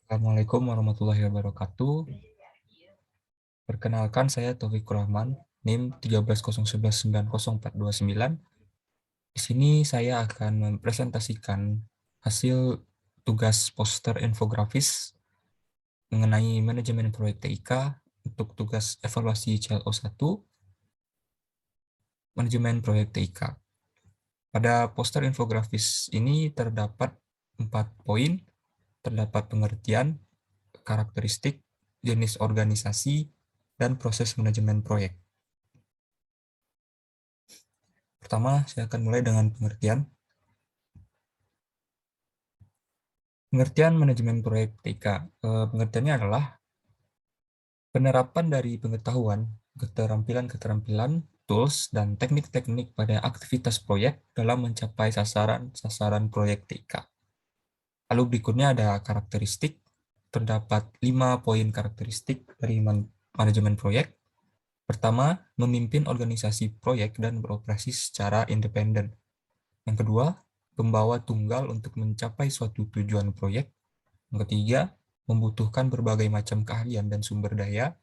Assalamualaikum warahmatullahi wabarakatuh. Perkenalkan, saya Taufikur Rahman, NIM 1301190429. Di sini saya akan mempresentasikan hasil tugas poster infografis mengenai manajemen proyek TIK untuk tugas evaluasi CLO 1, manajemen proyek TIK. Pada poster infografis ini terdapat 4 poin, terdapat pengertian, karakteristik, jenis organisasi, dan proses manajemen proyek. Pertama, saya akan mulai dengan pengertian. Pengertian manajemen proyek TIK. Pengertiannya adalah penerapan dari pengetahuan, keterampilan-keterampilan, tools, dan teknik-teknik pada aktivitas proyek dalam mencapai sasaran-sasaran proyek TIK. Lalu berikutnya ada karakteristik. Terdapat 5 poin karakteristik dari manajemen proyek. Pertama, memimpin organisasi proyek dan beroperasi secara independen. Yang kedua, pembawa tunggal untuk mencapai suatu tujuan proyek. Yang ketiga, membutuhkan berbagai macam keahlian dan sumber daya,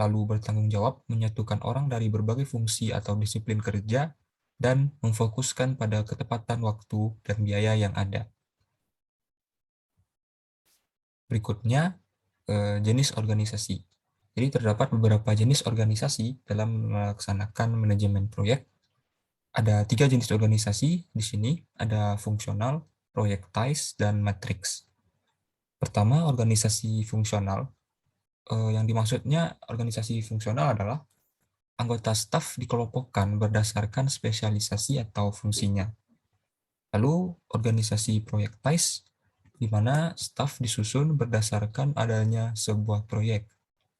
lalu bertanggung jawab menyatukan orang dari berbagai fungsi atau disiplin kerja, dan memfokuskan pada ketepatan waktu dan biaya yang ada. Berikutnya, jenis organisasi. Jadi terdapat beberapa jenis organisasi dalam melaksanakan manajemen proyek. Ada 3 jenis organisasi di sini, ada fungsional, projectize, dan matrix. Pertama, organisasi fungsional. Yang dimaksudnya organisasi fungsional adalah anggota staf dikelompokkan berdasarkan spesialisasi atau fungsinya. Lalu, organisasi projectize, di mana staf disusun berdasarkan adanya sebuah proyek.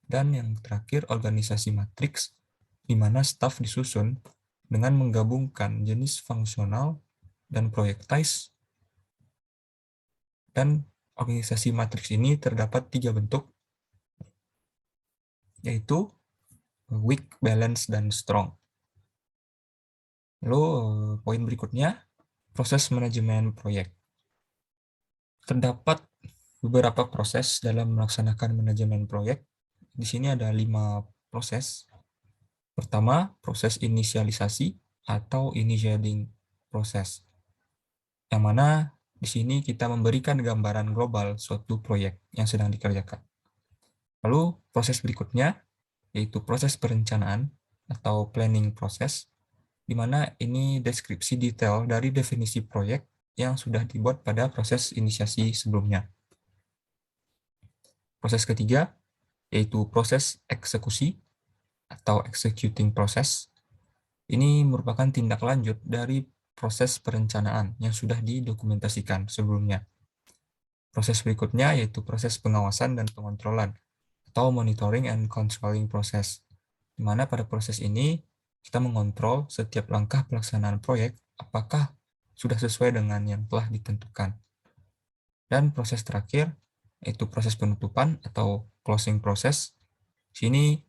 Dan yang terakhir, organisasi matrix, di mana staf disusun dengan menggabungkan jenis fungsional dan projectize. Dan organisasi matriks ini terdapat 3 bentuk, yaitu weak, balance, dan strong. Lalu poin berikutnya, proses manajemen proyek. Terdapat beberapa proses dalam melaksanakan manajemen proyek. Di sini ada 5 proses. Pertama, proses inisialisasi atau initiating proses, yang mana di sini kita memberikan gambaran global suatu proyek yang sedang dikerjakan. Lalu proses berikutnya, yaitu proses perencanaan atau planning proses, di mana ini deskripsi detail dari definisi proyek yang sudah dibuat pada proses inisiasi sebelumnya. Proses ketiga, yaitu proses eksekusi atau executing process. Ini merupakan tindak lanjut dari proses perencanaan yang sudah didokumentasikan sebelumnya. Proses berikutnya yaitu proses pengawasan dan pengontrolan atau monitoring and controlling process, di mana pada proses ini kita mengontrol setiap langkah pelaksanaan proyek apakah sudah sesuai dengan yang telah ditentukan. Dan proses terakhir yaitu proses penutupan atau closing process. Sini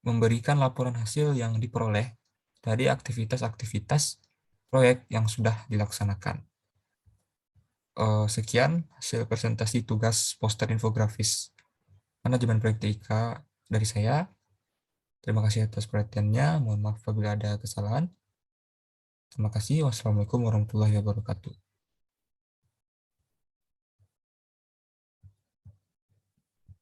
memberikan laporan hasil yang diperoleh dari aktivitas-aktivitas proyek yang sudah dilaksanakan. Sekian hasil presentasi tugas poster infografis manajemen proyek TIK dari saya. Terima kasih atas perhatiannya. Mohon maaf apabila ada kesalahan. Terima kasih. Wassalamualaikum warahmatullahi wabarakatuh.